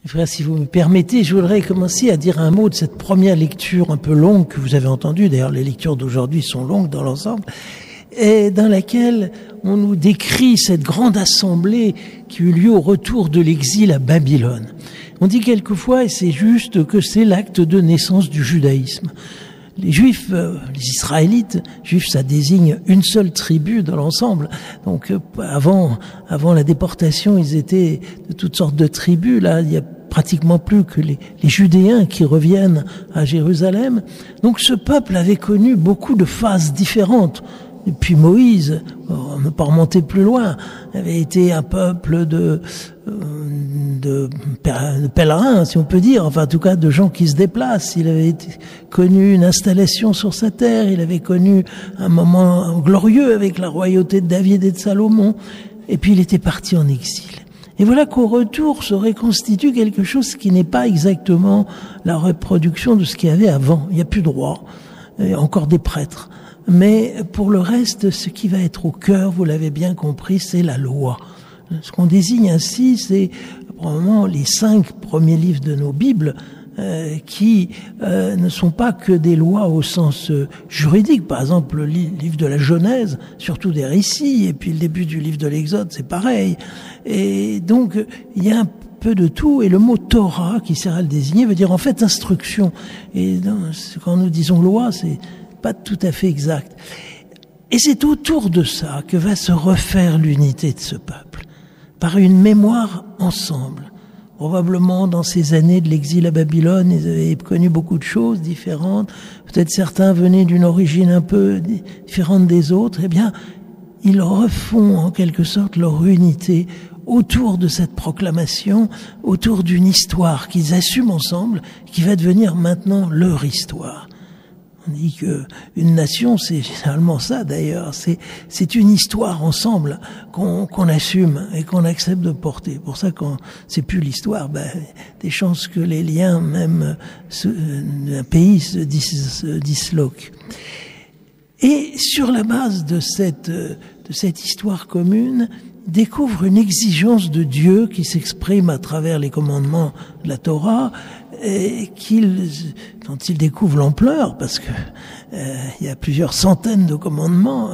Frère, si vous me permettez, je voudrais commencer à dire un mot de cette première lecture un peu longue que vous avez entendue. D'ailleurs, les lectures d'aujourd'hui sont longues dans l'ensemble, et dans laquelle on nous décrit cette grande assemblée qui eut lieu au retour de l'exil à Babylone. On dit quelquefois, et c'est juste, que c'est l'acte de naissance du judaïsme. Les Juifs, les Israélites, Juifs, ça désigne une seule tribu dans l'ensemble. Donc avant la déportation, ils étaient de toutes sortes de tribus. Là, il y a pratiquement plus que les Judéens qui reviennent à Jérusalem. Donc ce peuple avait connu beaucoup de phases différentes. Et puis Moïse, on ne peut pas remonter plus loin, avait été un peuple de pèlerins, si on peut dire, enfin en tout cas de gens qui se déplacent. Il avait connu une installation sur sa terre, il avait connu un moment glorieux avec la royauté de David et de Salomon, et puis il était parti en exil. Et voilà qu'au retour se reconstitue quelque chose qui n'est pas exactement la reproduction de ce qu'il y avait avant. Il n'y a plus de roi, il y a encore des prêtres. Mais pour le reste, ce qui va être au cœur, vous l'avez bien compris, c'est la loi. Ce qu'on désigne ainsi, c'est probablement les 5 premiers livres de nos Bibles qui ne sont pas que des lois au sens juridique. Par exemple, le livre de la Genèse, surtout des récits, et puis le début du livre de l'Exode, c'est pareil. Et donc, il y a un peu de tout, et le mot Torah, qui sert à le désigner, veut dire en fait instruction. Et quand nous disons loi, c'est pas tout à fait exact. Et c'est autour de ça que va se refaire l'unité de ce peuple, par une mémoire ensemble. Probablement dans ces années de l'exil à Babylone, ils avaient connu beaucoup de choses différentes. Peut-être certains venaient d'une origine un peu différente des autres. Eh bien, ils refont en quelque sorte leur unité autour de cette proclamation, autour d'une histoire qu'ils assument ensemble, qui va devenir maintenant leur histoire. On dit que une nation, c'est généralement ça d'ailleurs, c'est une histoire ensemble qu'on assume et qu'on accepte de porter. Pour ça, quand c'est plus l'histoire, des chances que les liens même d'un pays se disloquent. Et sur la base de cette histoire commune, découvre une exigence de Dieu qui s'exprime à travers les commandements de la Torah, et dont il découvre l'ampleur, parce que il y a plusieurs centaines de commandements,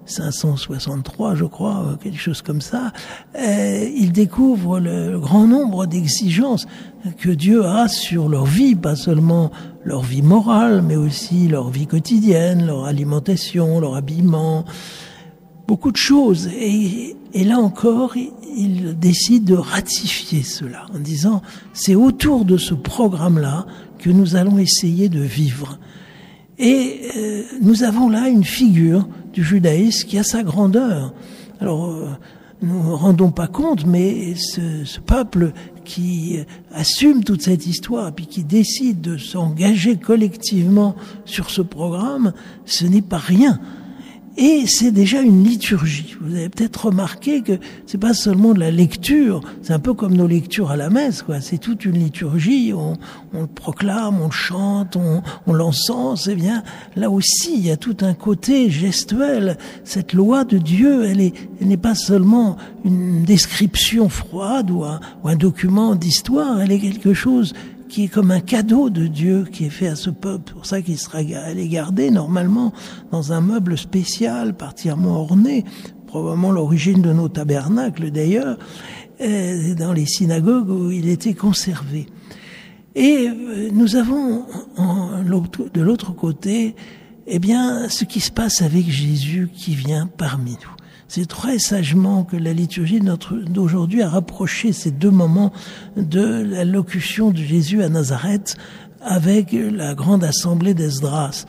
563 je crois, quelque chose comme ça, il découvre le grand nombre d'exigences que Dieu a sur leur vie, pas seulement leur vie morale, mais aussi leur vie quotidienne, leur alimentation, leur habillement, beaucoup de choses. Et là encore, il décide de ratifier cela en disant c'est autour de ce programme-là que nous allons essayer de vivre. Et nous avons là une figure du judaïsme qui a sa grandeur. Alors, nous ne nous rendons pas compte, mais ce peuple qui assume toute cette histoire, puis qui décide de s'engager collectivement sur ce programme, ce n'est pas rien. Et c'est déjà une liturgie. Vous avez peut-être remarqué que c'est pas seulement de la lecture, c'est un peu comme nos lectures à la messe, quoi. C'est toute une liturgie, on le proclame, on le chante, on l'encense. Eh bien, là aussi, il y a tout un côté gestuel. Cette loi de Dieu, elle n'est pas seulement une description froide ou un document d'histoire, elle est quelque chose qui est comme un cadeau de Dieu qui est fait à ce peuple. C'est pour ça qu'il sera allé garder normalement dans un meuble spécial, particulièrement orné, probablement l'origine de nos tabernacles d'ailleurs, dans les synagogues où il était conservé. Et nous avons de l'autre côté, eh bien, ce qui se passe avec Jésus qui vient parmi nous. C'est très sagement que la liturgie d'aujourd'hui a rapproché ces deux moments de la locution de Jésus à Nazareth avec la grande assemblée d'Esdras.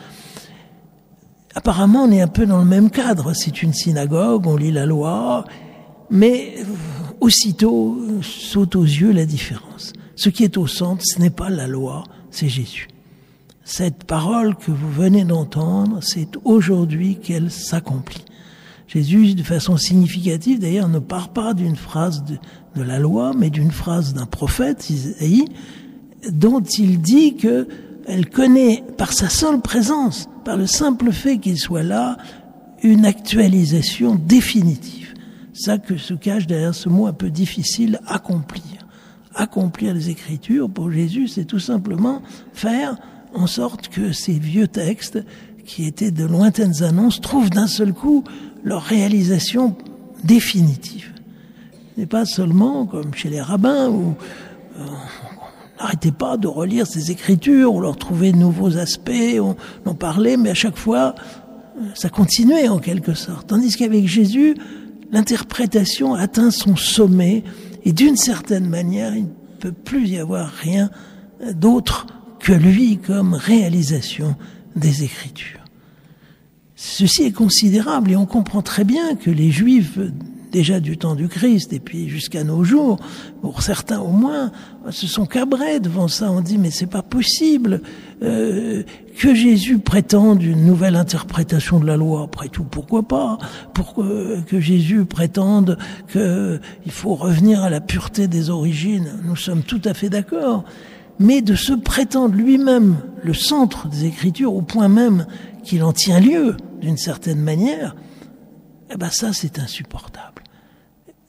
Apparemment, on est un peu dans le même cadre. C'est une synagogue, on lit la loi, mais aussitôt saute aux yeux la différence. Ce qui est au centre, ce n'est pas la loi, c'est Jésus. Cette parole que vous venez d'entendre, c'est aujourd'hui qu'elle s'accomplit. Jésus, de façon significative, d'ailleurs, ne part pas d'une phrase de la loi, mais d'une phrase d'un prophète, Isaïe, dont il dit qu'elle connaît, par sa seule présence, par le simple fait qu'il soit là, une actualisation définitive. Ça que se cache derrière ce mot un peu difficile, accomplir. accomplir les Écritures, pour Jésus, c'est tout simplement faire en sorte que ces vieux textes, qui étaient de lointaines annonces, trouvent d'un seul coup leur réalisation définitive. Ce n'est pas seulement comme chez les rabbins où on n'arrêtait pas de relire ces Écritures, on leur trouvait de nouveaux aspects, on en parlait, mais à chaque fois, ça continuait en quelque sorte. Tandis qu'avec Jésus, l'interprétation atteint son sommet et d'une certaine manière, il ne peut plus y avoir rien d'autre que lui comme réalisation des Écritures. Ceci est considérable et on comprend très bien que les Juifs, déjà du temps du Christ et puis jusqu'à nos jours, pour certains au moins, se sont cabrés devant ça. On dit mais c'est pas possible que Jésus prétende une nouvelle interprétation de la loi. Après tout, pourquoi pas? Que Jésus prétende qu'il faut revenir à la pureté des origines. Nous sommes tout à fait d'accord. Mais de se prétendre lui-même le centre des Écritures au point même qu'il en tient lieu d'une certaine manière, eh ben ça c'est insupportable.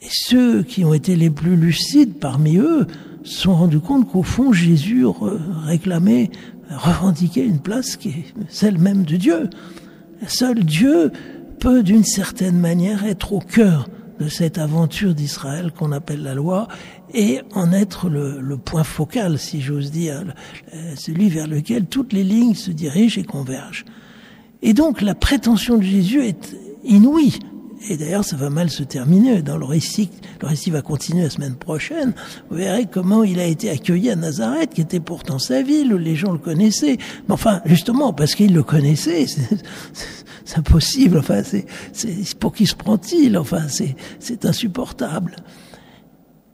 Et ceux qui ont été les plus lucides parmi eux se sont rendus compte qu'au fond Jésus revendiquait une place qui est celle même de Dieu. Seul Dieu peut d'une certaine manière être au cœur de cette aventure d'Israël qu'on appelle la loi et en être le point focal, si j'ose dire, celui vers lequel toutes les lignes se dirigent et convergent. Et donc la prétention de Jésus est inouïe. Et d'ailleurs, ça va mal se terminer. Dans le récit va continuer la semaine prochaine. Vous verrez comment il a été accueilli à Nazareth, qui était pourtant sa ville, où les gens le connaissaient. Mais enfin, justement, parce qu'ils le connaissaient, c'est impossible. Enfin, c'est pour qui se prend-il? Enfin, c'est insupportable.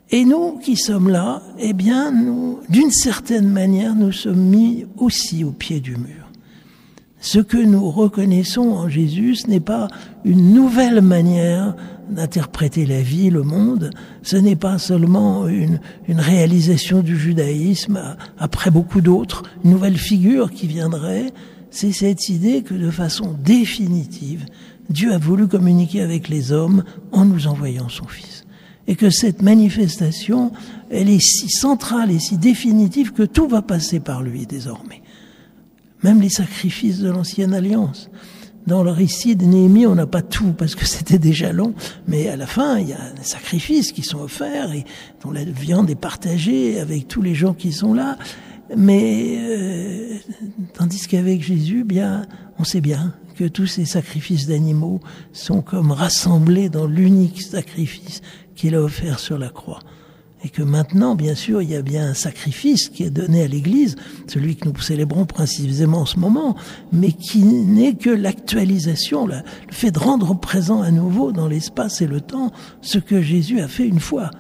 Et nous qui sommes là, eh bien, nous, d'une certaine manière, nous sommes mis aussi au pied du mur. Ce que nous reconnaissons en Jésus, ce n'est pas une nouvelle manière d'interpréter la vie, le monde. Ce n'est pas seulement une réalisation du judaïsme après beaucoup d'autres, une nouvelle figure qui viendrait. C'est cette idée que de façon définitive, Dieu a voulu communiquer avec les hommes en nous envoyant son Fils. Et que cette manifestation, elle est si centrale et si définitive que tout va passer par lui désormais. Même les sacrifices de l'ancienne alliance. Dans le récit de Néhémie, on n'a pas tout parce que c'était déjà long, mais à la fin, il y a des sacrifices qui sont offerts et dont la viande est partagée avec tous les gens qui sont là. Mais tandis qu'avec Jésus, bien, on sait bien que tous ces sacrifices d'animaux sont comme rassemblés dans l'unique sacrifice qu'il a offert sur la croix. Et que maintenant, bien sûr, il y a bien un sacrifice qui est donné à l'Église, celui que nous célébrons précisément en ce moment, mais qui n'est que l'actualisation, le fait de rendre présent à nouveau dans l'espace et le temps ce que Jésus a fait une fois.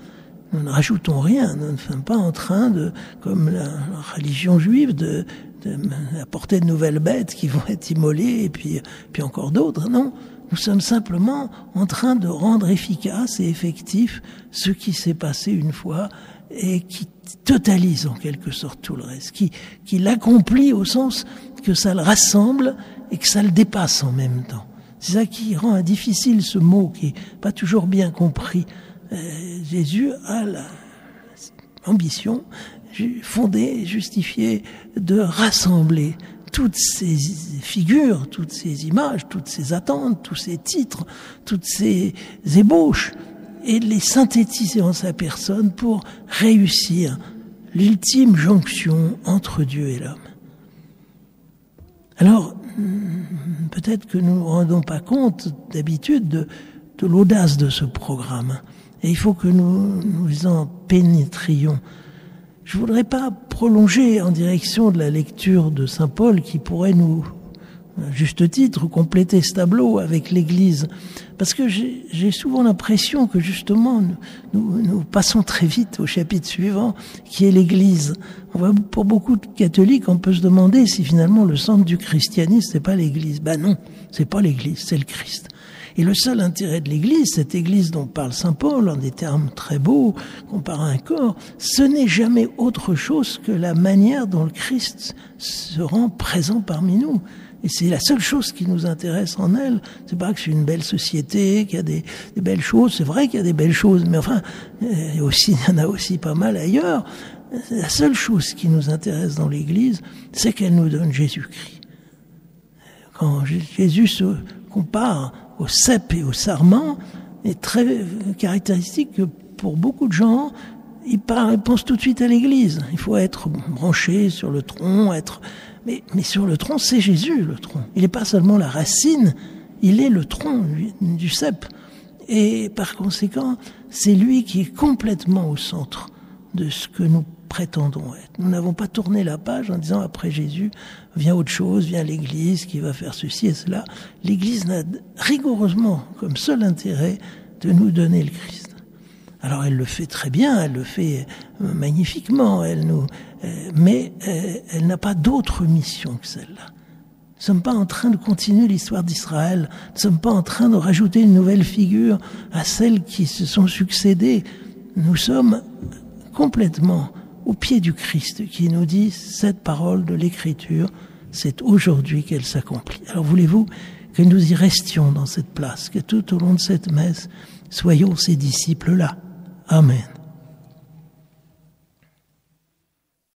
Nous ne rajoutons rien, nous ne sommes pas en train de, comme la religion juive, d'apporter de nouvelles bêtes qui vont être immolées et puis encore d'autres, non. Nous sommes simplement en train de rendre efficace et effectif ce qui s'est passé une fois et qui totalise en quelque sorte tout le reste, qui l'accomplit au sens que ça le rassemble et que ça le dépasse en même temps. C'est ça qui rend difficile ce mot qui est pas toujours bien compris. Jésus a l'ambition fondée, justifiée de rassembler toutes ces figures, toutes ces images, toutes ces attentes, tous ces titres, toutes ces ébauches, et de les synthétiser en sa personne pour réussir l'ultime jonction entre Dieu et l'homme. Alors, peut-être que nous ne nous rendons pas compte d'habitude de l'audace de ce programme, et il faut que nous en pénétrions. Je ne voudrais pas prolonger en direction de la lecture de saint Paul qui pourrait nous, à juste titre, compléter ce tableau avec l'Église. Parce que j'ai souvent l'impression que justement nous passons très vite au chapitre suivant qui est l'Église. Pour beaucoup de catholiques, on peut se demander si finalement le centre du christianisme c'est pas l'Église. Ben non, c'est pas l'Église, c'est le Christ. Et le seul intérêt de l'Église, cette Église dont parle saint Paul, en des termes très beaux, comparé à un corps, ce n'est jamais autre chose que la manière dont le Christ se rend présent parmi nous. Et c'est la seule chose qui nous intéresse en elle. C'est pas que c'est une belle société, qu'il y a des belles choses. C'est vrai qu'il y a des belles choses, mais enfin, il y en a aussi pas mal ailleurs. La seule chose qui nous intéresse dans l'Église, c'est qu'elle nous donne Jésus-Christ. Quand Jésus se compare au cep et au sarment, est très caractéristique que pour beaucoup de gens, ils pensent tout de suite à l'Église. Il faut être branché sur le tronc, mais sur le tronc, c'est Jésus, le tronc. Il n'est pas seulement la racine, il est le tronc du cep. Et par conséquent, c'est lui qui est complètement au centre de ce que nous prétendons être. Nous n'avons pas tourné la page en disant après Jésus, vient autre chose, vient l'Église qui va faire ceci et cela. L'Église n'a rigoureusement comme seul intérêt de nous donner le Christ. Alors elle le fait très bien, elle le fait magnifiquement, mais elle n'a pas d'autre mission que celle-là. Nous ne sommes pas en train de continuer l'histoire d'Israël, nous ne sommes pas en train de rajouter une nouvelle figure à celles qui se sont succédées. Nous sommes complètement au pied du Christ qui nous dit cette parole de l'Écriture, c'est aujourd'hui qu'elle s'accomplit. Alors voulez-vous que nous y restions dans cette place, que tout au long de cette messe, soyons ces disciples-là. Amen.